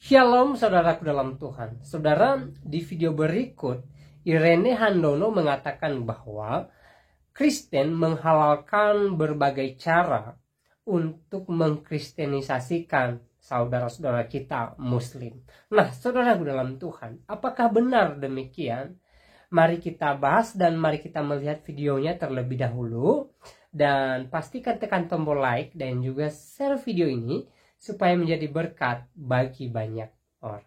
Shalom saudaraku dalam Tuhan. Saudara, di video berikut Irene Handono mengatakan bahwa Kristen menghalalkan berbagai cara untuk mengkristenisasikan saudara-saudara kita Muslim. Nah, saudaraku dalam Tuhan, apakah benar demikian? Mari kita bahas dan mari kita melihat videonya terlebih dahulu. Dan pastikan tekan tombol like dan juga share video ini supaya menjadi berkat bagi banyak orang.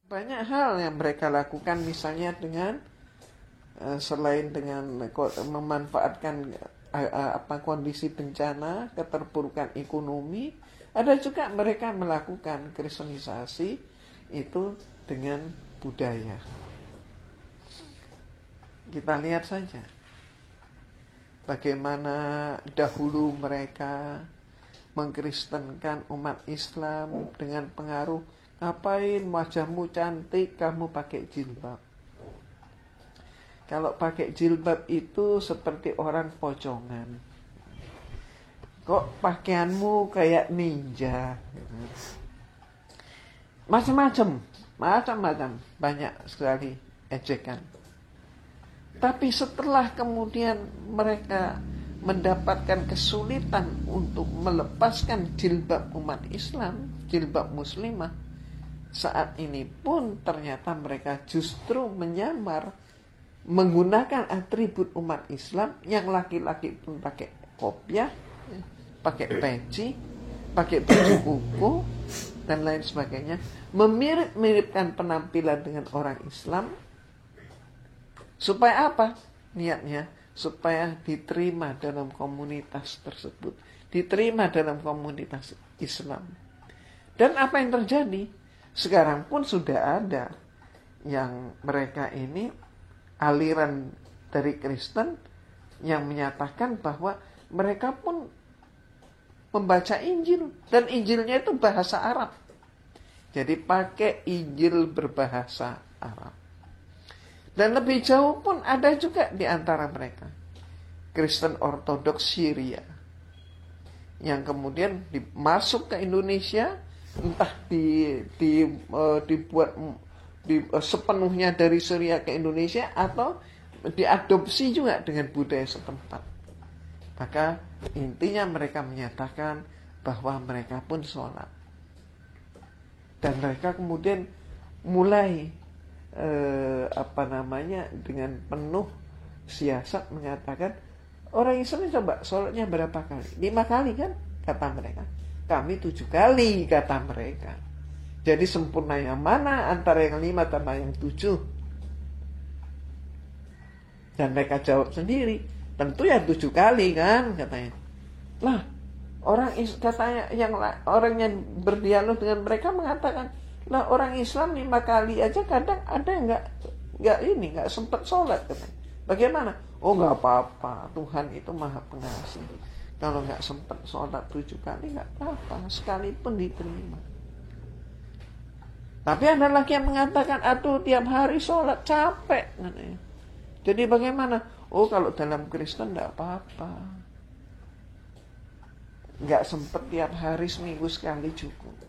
Banyak hal yang mereka lakukan, misalnya dengan selain dengan memanfaatkan kondisi bencana, keterpurukan ekonomi, ada juga mereka melakukan kristenisasi itu dengan budaya. Kita lihat saja bagaimana dahulu mereka mengkristenkan umat Islam dengan pengaruh, ngapain wajahmu cantik, kamu pakai jilbab. Kalau pakai jilbab itu seperti orang pocongan. Kok pakaianmu kayak ninja? Macam-macam, banyak sekali ejekan. Tapi setelah kemudian mereka mendapatkan kesulitan untuk melepaskan jilbab umat Islam, jilbab muslimah, saat ini pun ternyata mereka justru menyamar menggunakan atribut umat Islam, yang laki-laki pun pakai kopiah, pakai peci, pakai baju kuku dan lain sebagainya, memirip-miripkan penampilan dengan orang Islam. Supaya apa? Niatnya supaya diterima dalam komunitas tersebut, diterima dalam komunitas Islam. Dan apa yang terjadi? Sekarang pun sudah ada yang mereka ini aliran dari Kristen yang menyatakan bahwa mereka pun membaca Injil, dan Injilnya itu bahasa Arab. Jadi pakai Injil berbahasa Arab. Dan lebih jauh pun ada juga di antara mereka Kristen Ortodoks Syria yang kemudian masuk ke Indonesia, entah dibuat sepenuhnya dari Syria ke Indonesia atau diadopsi juga dengan budaya setempat. Maka intinya mereka menyatakan bahwa mereka pun sholat, dan mereka kemudian mulai dengan penuh siasat mengatakan, orang Islam coba sholatnya berapa kali? 5 kali kan, kata mereka. Kami 7 kali, kata mereka. Jadi sempurna yang mana antara yang 5 sama yang 7? Dan mereka jawab sendiri, tentu ya 7 kali kan, katanya. Lah, orang yang berdialog dengan mereka mengatakan, lah orang Islam 5 kali aja kadang ada yang nggak sempat sholat, katanya. Bagaimana? Oh, nggak apa-apa, Tuhan itu maha pengasih. Kalau nggak sempat sholat 7 kali nggak apa-apa, sekalipun diterima. Tapi ada lagi yang mengatakan, aduh tiap hari sholat capek, katanya. Jadi bagaimana? Oh, kalau dalam Kristen nggak apa-apa, nggak sempat tiap hari, seminggu sekali cukup.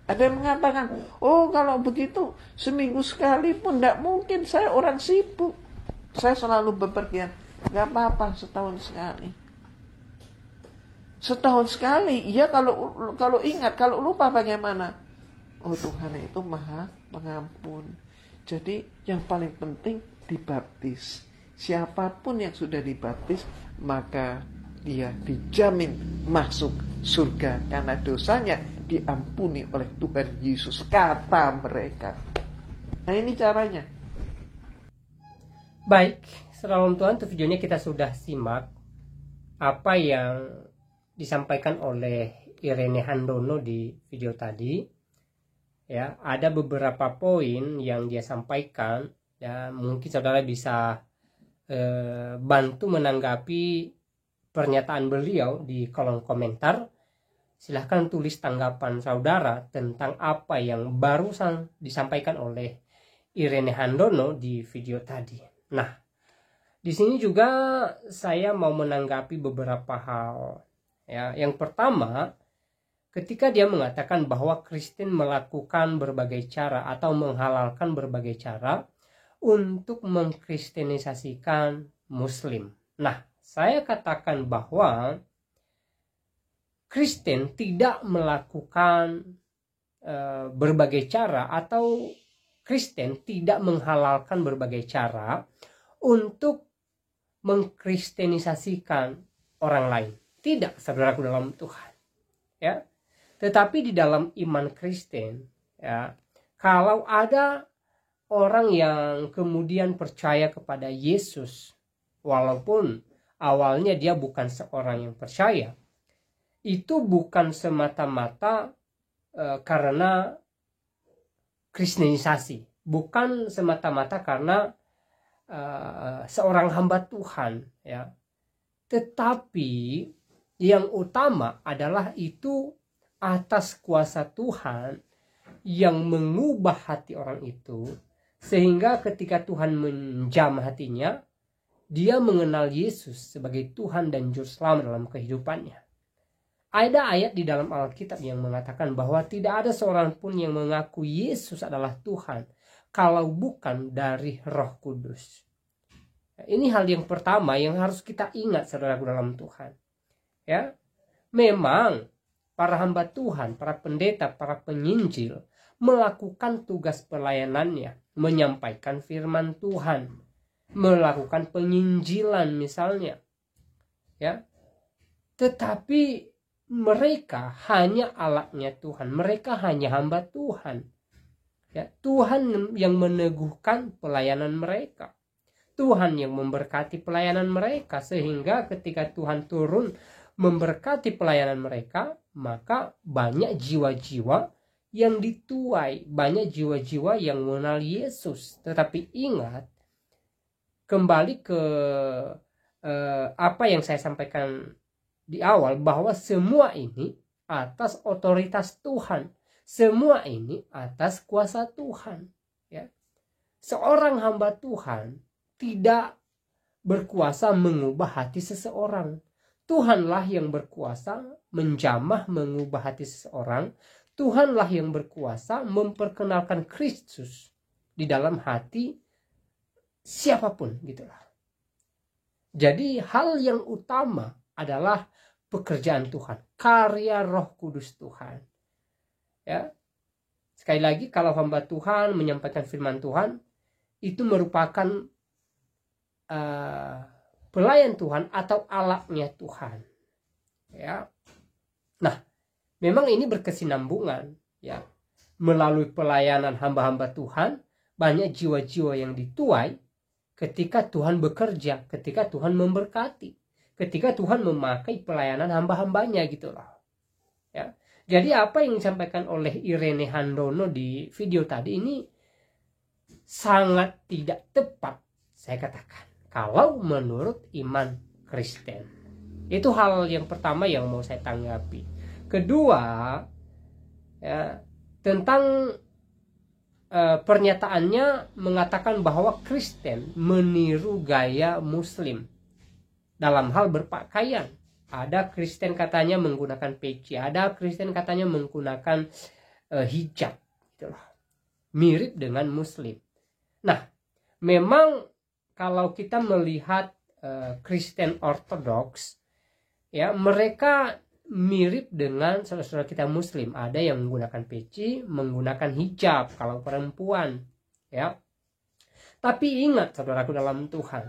Ada yang mengatakan, oh kalau begitu seminggu sekali pun tidak mungkin, saya orang sibuk, saya selalu bepergian. Gak apa-apa, setahun sekali. Setahun sekali, iya kalau ingat, kalau lupa bagaimana? Oh, Tuhan itu maha pengampun. Jadi yang paling penting dibaptis. Siapapun yang sudah dibaptis, maka dia dijamin masuk surga karena dosanya diampuni oleh Tuhan Yesus, kata mereka. Nah, ini caranya. Baik, saudara Tuhan, untuk videonya kita sudah simak apa yang disampaikan oleh Irene Handono di video tadi. Ya, ada beberapa poin yang dia sampaikan, ya mungkin saudara bisa bantu menanggapi pernyataan beliau di kolom komentar. Silahkan tulis tanggapan saudara tentang apa yang barusan disampaikan oleh Irene Handono di video tadi. Nah, di sini juga saya mau menanggapi beberapa hal. Ya, yang pertama, ketika dia mengatakan bahwa Kristen melakukan berbagai cara atau menghalalkan berbagai cara untuk mengkristenisasikan Muslim. Nah, saya katakan bahwa Kristen tidak melakukan berbagai cara, atau Kristen tidak menghalalkan berbagai cara untuk mengkristenisasikan orang lain. Tidak, saudaraku dalam Tuhan. Ya. Tetapi di dalam iman Kristen, ya, kalau ada orang yang kemudian percaya kepada Yesus, walaupun awalnya dia bukan seorang yang percaya, itu bukan semata-mata karena kristenisasi, bukan semata-mata karena seorang hamba Tuhan, ya. Tetapi yang utama adalah itu atas kuasa Tuhan yang mengubah hati orang itu, sehingga ketika Tuhan menjamah hatinya, dia mengenal Yesus sebagai Tuhan dan Juru Selamat dalam kehidupannya. Ada ayat di dalam Alkitab yang mengatakan bahwa tidak ada seorang pun yang mengaku Yesus adalah Tuhan kalau bukan dari Roh Kudus. Ini hal yang pertama yang harus kita ingat, saudaraku dalam Tuhan. Ya, memang para hamba Tuhan, para pendeta, para penginjil melakukan tugas pelayanannya, menyampaikan firman Tuhan, melakukan penginjilan misalnya. Ya. Tetapi mereka hanya alatnya Tuhan, mereka hanya hamba Tuhan. Ya, Tuhan yang meneguhkan pelayanan mereka. Tuhan yang memberkati pelayanan mereka, sehingga ketika Tuhan turun memberkati pelayanan mereka, maka banyak jiwa-jiwa yang dituai, banyak jiwa-jiwa yang mengenal Yesus. Tetapi ingat, kembali ke apa yang saya sampaikan di awal, bahwa semua ini atas otoritas Tuhan, semua ini atas kuasa Tuhan. Ya. Seorang hamba Tuhan tidak berkuasa mengubah hati seseorang. Tuhanlah yang berkuasa menjamah mengubah hati seseorang. Tuhanlah yang berkuasa memperkenalkan Kristus di dalam hati siapapun, gitulah. Jadi hal yang utama adalah pekerjaan Tuhan, karya Roh Kudus Tuhan. Ya. Sekali lagi, kalau hamba Tuhan menyampaikan firman Tuhan, itu merupakan pelayan Tuhan atau alatnya Tuhan. Ya. Nah, memang ini berkesinambungan, ya. Melalui pelayanan hamba-hamba Tuhan, banyak jiwa-jiwa yang dituai ketika Tuhan bekerja, ketika Tuhan memberkati, ketika Tuhan memakai pelayanan hamba-hambanya, gitu loh. Ya. Jadi apa yang disampaikan oleh Irene Handono di video tadi ini sangat tidak tepat, saya katakan, kalau menurut iman Kristen. Itu hal yang pertama yang mau saya tanggapi. Kedua, ya, tentang pernyataannya mengatakan bahwa Kristen meniru gaya Muslim dalam hal berpakaian. Ada Kristen katanya menggunakan peci, ada Kristen katanya menggunakan hijab, itulah, mirip dengan Muslim. Nah, memang kalau kita melihat Kristen Ortodoks, ya, mereka mirip dengan saudara-saudara kita Muslim. Ada yang menggunakan peci, menggunakan hijab kalau perempuan, ya. Tapi ingat, saudaraku dalam Tuhan,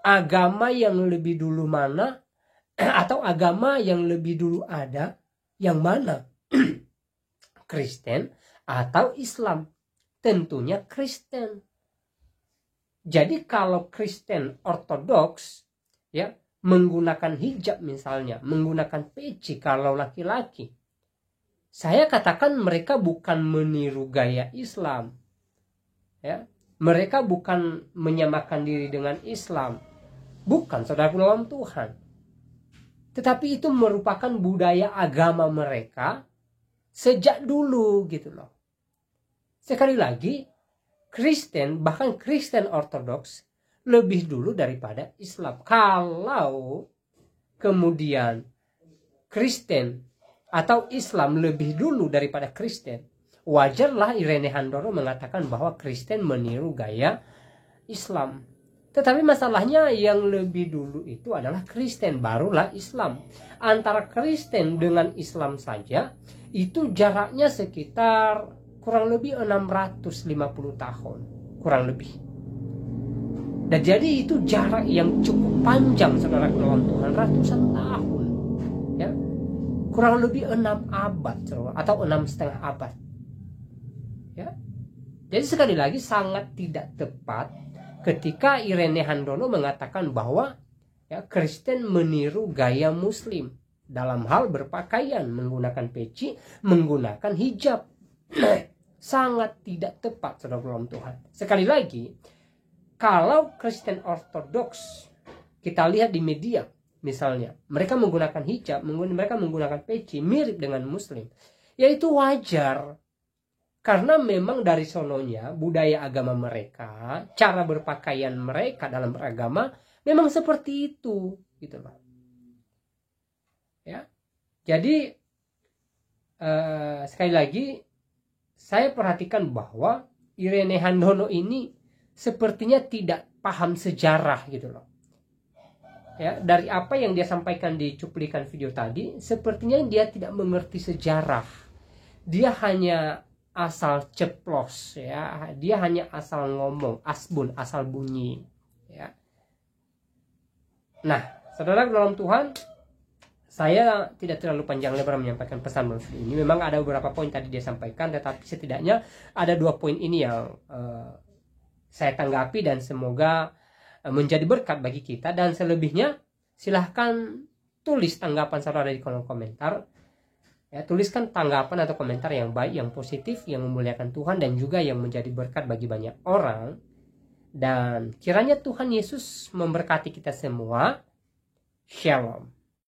agama yang lebih dulu mana, atau agama yang lebih dulu ada, yang mana? Kristen atau Islam? Tentunya Kristen. Jadi kalau Kristen Ortodoks, ya, menggunakan hijab misalnya, menggunakan peci kalau laki-laki, saya katakan mereka bukan meniru gaya Islam, ya. Mereka bukan menyamakan diri dengan Islam, bukan, saudaraku dalam Tuhan. Tetapi itu merupakan budaya agama mereka sejak dulu, gitu loh. Sekali lagi, Kristen, bahkan Kristen Ortodoks, lebih dulu daripada Islam. Kalau kemudian Kristen atau Islam lebih dulu daripada Kristen, wajarlah Irene Handoro mengatakan bahwa Kristen meniru gaya Islam. Tetapi masalahnya yang lebih dulu itu adalah Kristen, barulah Islam. Antara Kristen dengan Islam saja itu jaraknya sekitar kurang lebih 650 tahun, kurang lebih. Dan jadi itu jarak yang cukup panjang, saudara dalam Tuhan, ratusan tahun, ya, kurang lebih 6 abad atau 6,5 abad, ya. Jadi sekali lagi sangat tidak tepat ketika Irene Handolo mengatakan bahwa ya, Kristen meniru gaya Muslim dalam hal berpakaian, menggunakan peci, menggunakan hijab. Sangat tidak tepat, saudara dalam Tuhan. Sekali lagi, kalau Kristen Ortodoks kita lihat di media, misalnya mereka menggunakan hijab, mereka menggunakan peci mirip dengan Muslim, yaitu wajar. Karena memang dari sononya budaya agama mereka, cara berpakaian mereka dalam beragama memang seperti itu, gitu loh. Ya, jadi sekali lagi saya perhatikan bahwa Irene Handolo ini sepertinya tidak paham sejarah, gitu loh. Ya, dari apa yang dia sampaikan di cuplikan video tadi, sepertinya dia tidak mengerti sejarah. Dia hanya asal ceplos, ya, dia hanya asal ngomong, asbun, asal bunyi, ya. Nah, saudara dalam Tuhan, saya tidak terlalu panjang lebar menyampaikan pesan ini. Memang ada beberapa poin tadi dia sampaikan, tetapi setidaknya ada 2 poin ini yang saya tanggapi dan semoga menjadi berkat bagi kita. Dan selebihnya silahkan tulis tanggapan saudara di kolom komentar. Ya, tuliskan tanggapan atau komentar yang baik, yang positif, yang memuliakan Tuhan dan juga yang menjadi berkat bagi banyak orang. Dan kiranya Tuhan Yesus memberkati kita semua. Shalom.